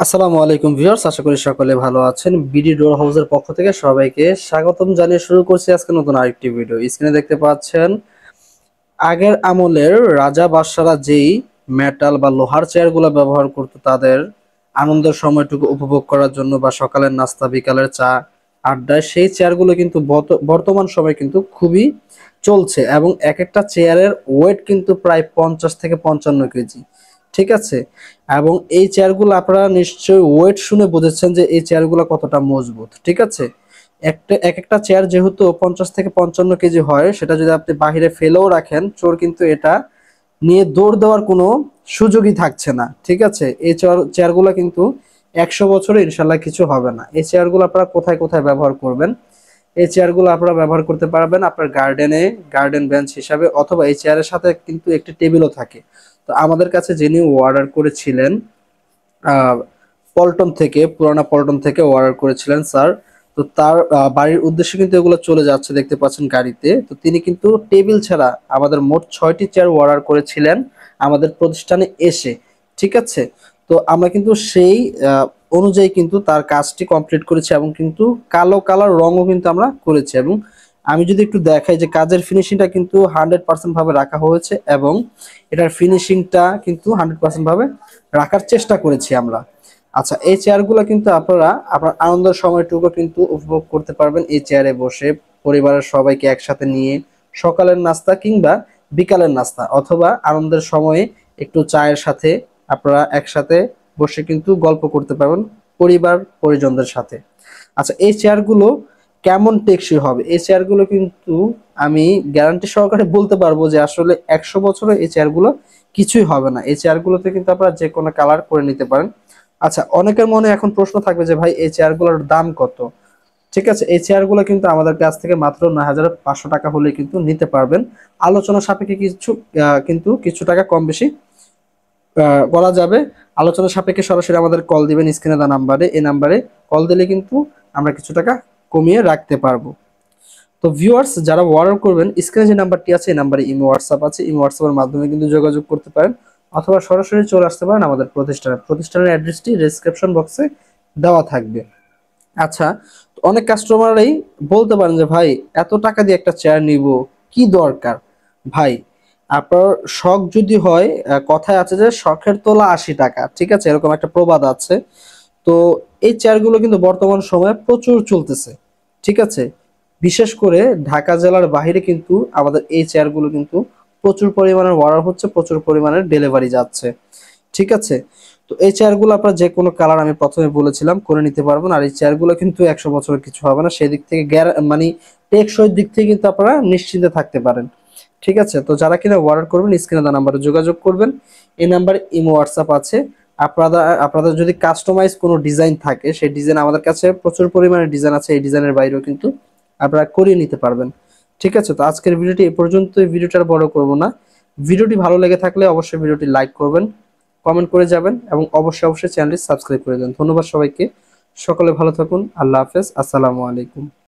আসসালামু আলাইকুম ভিউয়ার্স, আশা করি সকলে ভালো আছেন। বিডি ডোর হাউসের পক্ষ থেকে সবাইকে স্বাগতম জানিয়ে শুরু করছি আজকে নতুন আরেকটি ভিডিও। স্ক্রিনে দেখতে পাচ্ছেন আগের আমলের রাজা বাদশারা যেই মেটাল বা লোহার চেয়ারগুলো ব্যবহার করতো তাদের আনন্দের সময়টুকু উপভোগ করার জন্য বা সকালের নাস্তা বিকালের চা আড্ডায়, সেই চেয়ারগুলো কিন্তু বর্তমান সময় কিন্তু খুবই চলছে এবং এক একটা চেয়ারের ওয়েট কিন্তু প্রায় 50 থেকে 55 কেজি। ঠিক আছে, এবং এই চেয়ারগুলো আপনারা নিশ্চয়ই ওয়েট শুনে বুঝেছেন যে এই চেয়ারগুলো কতটা মজবুত। ঠিক আছে, এক একটা চেয়ার যেহেতু 50 থেকে 55 কেজি হয়, সেটা যদি আপনি বাহিরে ফেলেও রাখেন, চোর কিন্তু এটা নিয়ে দৌড় দেওয়ার কোনো সুযোগই থাকছে না। ঠিক আছে, এই চেয়ারগুলো কিন্তু 100 বছরে ইনশাল্লাহ কিছু হবে না। এই চেয়ারগুলো আপনারা কোথায় কোথায় ব্যবহার করবেন? এই চেয়ারগুলো আপনারা ব্যবহার করতে পারবেন আপনার গার্ডেনে, গার্ডেন বেঞ্চ হিসাবে, অথবা এই চেয়ারের সাথে কিন্তু একটি টেবিলও থাকে। তো আমাদের কাছে যিনি অর্ডার করেছিলেন আহ, পল্টন থেকে, পুরানা পল্টন থেকে অর্ডার করেছিলেন স্যার। তো তার বাড়ির উদ্দেশ্যে কিন্তু এগুলো চলে যাচ্ছে, দেখতে পাচ্ছেন গাড়িতে। তো তিনি কিন্তু টেবিল ছাড়া আমাদের মোট 6টি চেয়ার অর্ডার করেছিলেন আমাদের প্রতিষ্ঠানে এসে। ঠিক আছে, তো আমরা কিন্তু সেই আহ, অনুযায়ী কিন্তু তার কাজটি কমপ্লিট করেছি, এবং কিন্তু কালো কালার রঙও কিন্তু আমরা করেছি। এবং আমি যদি একটু দেখাই যে কাজের ফিনিশিংটা কিন্তু 100% ভাবে রাখা হয়েছে, এবং এটার ফিনিশিংটা কিন্তু 100% ভাবে রাখার চেষ্টা করেছি আমরা। আচ্ছা, এই চেয়ারগুলো কিন্তু আপনারা আপনার আনন্দের সময়টুকু কিন্তু উপভোগ করতে পারবেন এই চেয়ারে বসে, পরিবারের সবাইকে একসাথে নিয়ে সকালের নাস্তা কিংবা বিকালের নাস্তা, অথবা আনন্দের সময়ে একটু চায়ের সাথে আপনারা একসাথে বসে কিন্তু গল্প করতে পারবেন পরিবার পরিজনদের সাথে। আচ্ছা, এই চেয়ারগুলো কেমন টেকসই হবে? এই চেয়ারগুলো কিন্তু আমি গ্যারান্টি সহকারে বলতে পারবো যে আসলে 100 বছরে এই চেয়ারগুলো কিছুই হবে না। এই চেয়ারগুলোতে কিন্তু আপনারা যে কোনো কালার করে নিতে পারেন। আচ্ছা, অনেকের মনে এখন প্রশ্ন থাকবে যে ভাই এই চেয়ারগুলোর দাম কত? ঠিক আছে, এই চেয়ারগুলো কিন্তু আমাদের কাছ থেকে মাত্র 9,500 টাকা হলে কিন্তু নিতে পারবেন। আলোচনা সাপেক্ষে কিছু কিন্তু কিছু টাকা কম বেশি বলা যাবে। আলোচনা সাপেক্ষে সরাসরি আমাদের কল দিবেন স্ক্রিনে দেওয়া নাম্বারে। এই নাম্বারে কল দিলে কিন্তু আমরা কিছু টাকা কমিয়ে রাখতে পারবো। তো ভিউয়ার্স, যারা অর্ডার করবেন, স্ক্রিনে যে নাম্বারটি আছে এই নাম্বারে ইমো হোয়াটসঅ্যাপ আছে, ইমো হোয়াটসঅ্যাপের মাধ্যমে কিন্তু যোগাযোগ করতে পারেন, অথবা সরাসরি চলে আসতে পারেন আমাদের প্রতিষ্ঠানের অ্যাড্রেসটি ডেসক্রিপশন বক্সে দেওয়া থাকবে। আচ্ছা, তো অনেক কাস্টমারই বলতে পারেন যে ভাই এত টাকা দিয়ে একটা চেয়ার নিব, কি দরকার? ভাই, আপনার শখ যদি হয়, কথায় আছে যে শখের তোলা 80 টাকা। ঠিক আছে, এরকম একটা প্রবাদ আছে। তো এই চেয়ারগুলো কিন্তু বর্তমান সময়ে প্রচুর চলতেছে। ঠিক আছে, বিশেষ করে ঢাকা জেলার বাইরে কিন্তু আমাদের এই চেয়ারগুলো কিন্তু প্রচুর পরিমাণের অর্ডার হচ্ছে, প্রচুর পরিমাণের ডেলিভারি যাচ্ছে। ঠিক আছে, তো এই চেয়ারগুলো আপনার যে কোনো কালার আমি প্রথমে বলেছিলাম করে নিতে পারবেন। আর এই চেয়ারগুলো কিন্তু 100 বছরের কিছু হবে না, সেই দিক থেকে মানে টেকসই দিক থেকে কিন্তু আপনারা নিশ্চিন্তে থাকতে পারেন। ঠিক আছে, তো যারা কিনা অর্ডার করবেন স্ক্রিনে দেওয়া নাম্বারে যোগাযোগ করবেন। এই নাম্বারে ইমো হোয়াটসঅ্যাপ আছে। আপনারা আপনাদের যদি কাস্টমাইজ কোনো ডিজাইন থাকে, সেই ডিজাইন আমাদের কাছে প্রচুর পরিমাণে ডিজাইন আছে, এই ডিজাইনের বাইরেও কিন্তু আপনারা করিয়ে নিতে পারবেন। ঠিক আছে, তো আজকের ভিডিওটি এ পর্যন্ত। ভিডিওটা আর বড় করব না। ভিডিওটি ভালো লেগে থাকলে অবশ্যই ভিডিওটি লাইক করবেন, কমেন্ট করে যাবেন, এবং অবশ্যই অবশ্যই চ্যানেলটি সাবস্ক্রাইব করে দেন। ধন্যবাদ সবাইকে। সকলে ভালো থাকুন। আল্লাহ হাফেজ। আসসালামু আলাইকুম।